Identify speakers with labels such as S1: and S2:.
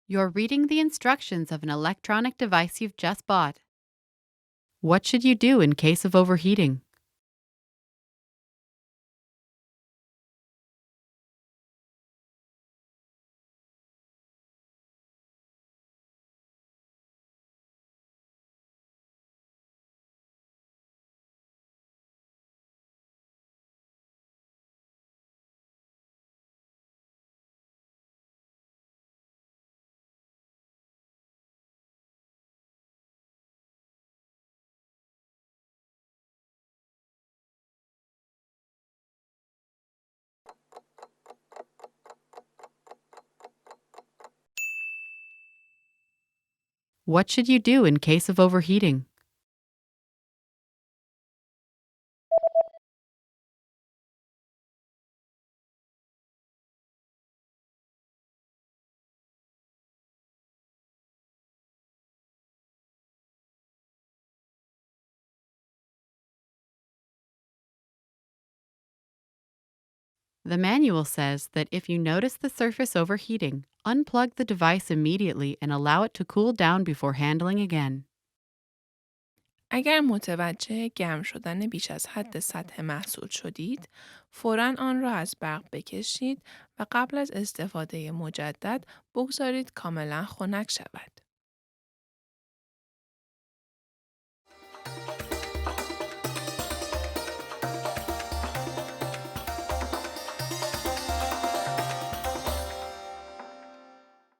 S1: You're reading the instructions of an electronic device you've just bought. What should you do in case of overheating? What should you do in case of overheating? The manual says that if you notice the surface overheating, unplug the device immediately and allow it to cool down before handling again.
S2: اگر متوجه گرم شدن بیش از حد سطح محصول شدید، فوراً آن را از برق بکشید و قبل از استفاده مجدد بگذارید کاملا خنک شود.